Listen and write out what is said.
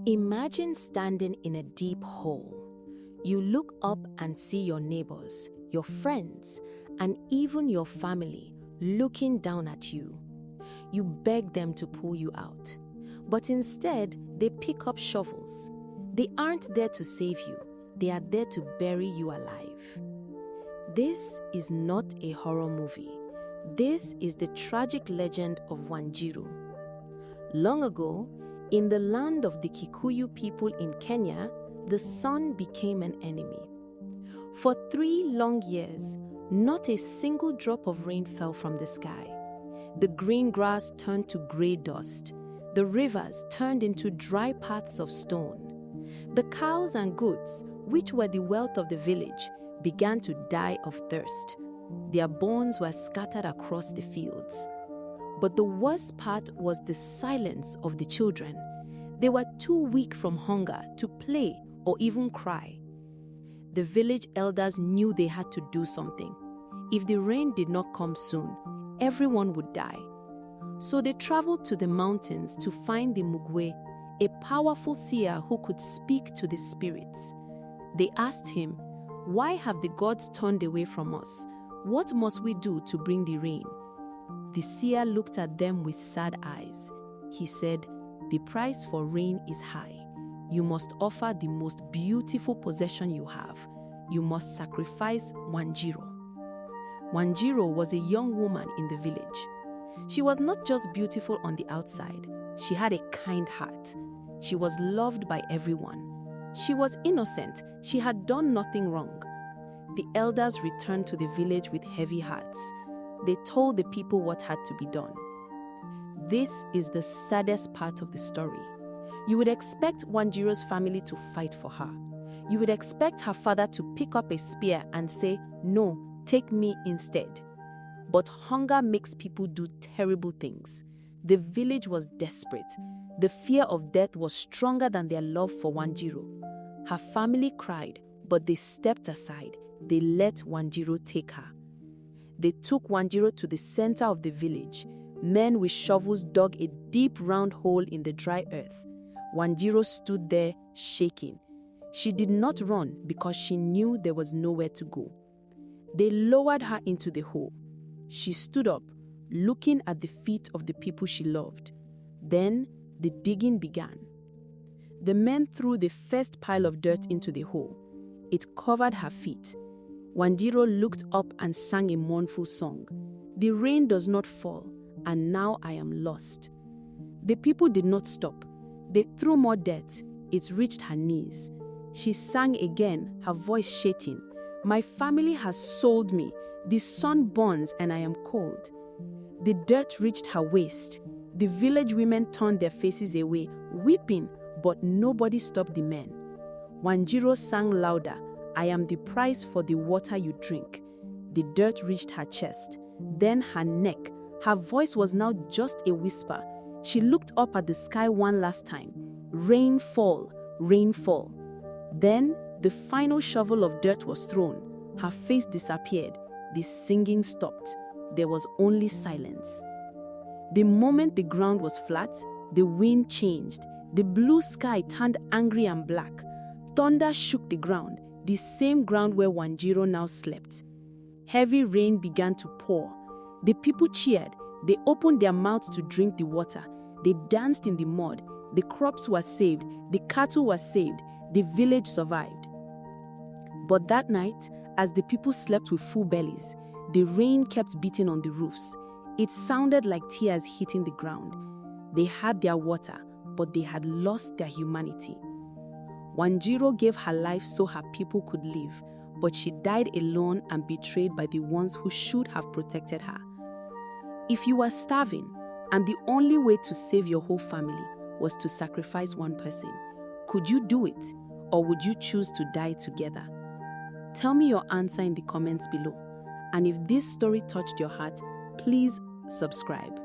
Imagine standing in a deep hole. You look up and see your neighbors, your friends, and even your family looking down at you. You beg them to pull you out, but instead they pick up shovels. They aren't there to save you, they are there to bury you alive. This is not a horror movie. This is the tragic legend of Wanjiru. Long ago, in the land of the Kikuyu people in Kenya, the sun became an enemy. For 3 long years, not a single drop of rain fell from the sky. The green grass turned to grey dust. The rivers turned into dry paths of stone. The cows and goats, which were the wealth of the village, began to die of thirst. Their bones were scattered across the fields. But the worst part was the silence of the children. They were too weak from hunger to play or even cry. The village elders knew they had to do something. If the rain did not come soon, everyone would die. So they traveled to the mountains to find the Mugwe, a powerful seer who could speak to the spirits. They asked him, "Why have the gods turned away from us? What must we do to bring the rain?" The seer looked at them with sad eyes. He said, "The price for rain is high. You must offer the most beautiful possession you have. You must sacrifice Wanjiru." Wanjiru was a young woman in the village. She was not just beautiful on the outside. She had a kind heart. She was loved by everyone. She was innocent. She had done nothing wrong. The elders returned to the village with heavy hearts. They told the people what had to be done. This is the saddest part of the story. You would expect Wanjiru's family to fight for her. You would expect her father to pick up a spear and say, "No, take me instead." But hunger makes people do terrible things. The village was desperate. The fear of death was stronger than their love for Wanjiru. Her family cried, but they stepped aside. They let Wanjiru take her. They took Wanjiru to the center of the village. Men with shovels dug a deep round hole in the dry earth. Wanjiru stood there shaking. She did not run because she knew there was nowhere to go. They lowered her into the hole. She stood up, looking at the feet of the people she loved. Then the digging began. The men threw the first pile of dirt into the hole. It covered her feet. Wanjiru looked up and sang a mournful song. "The rain does not fall, and now I am lost." The people did not stop. They threw more dirt. It reached her knees. She sang again, her voice shaking. "My family has sold me. The sun burns and I am cold." The dirt reached her waist. The village women turned their faces away, weeping, but nobody stopped the men. Wanjiru sang louder, "I am the price for the water you drink." The dirt reached her chest, then her neck. Her voice was now just a whisper. She looked up at the sky one last time. "Rain fall, rain fall." Then the final shovel of dirt was thrown. Her face disappeared. The singing stopped. There was only silence. The moment the ground was flat, the wind changed. The blue sky turned angry and black. Thunder shook the ground, the same ground where Wanjiru now slept. Heavy rain began to pour. The people cheered. They opened their mouths to drink the water. They danced in the mud. The crops were saved. The cattle were saved. The village survived. But that night, as the people slept with full bellies, the rain kept beating on the roofs. It sounded like tears hitting the ground. They had their water, but they had lost their humanity. Wanjiru gave her life so her people could live, but she died alone and betrayed by the ones who should have protected her. If you were starving, and the only way to save your whole family was to sacrifice one person, could you do it, or would you choose to die together? Tell me your answer in the comments below. And if this story touched your heart, please subscribe.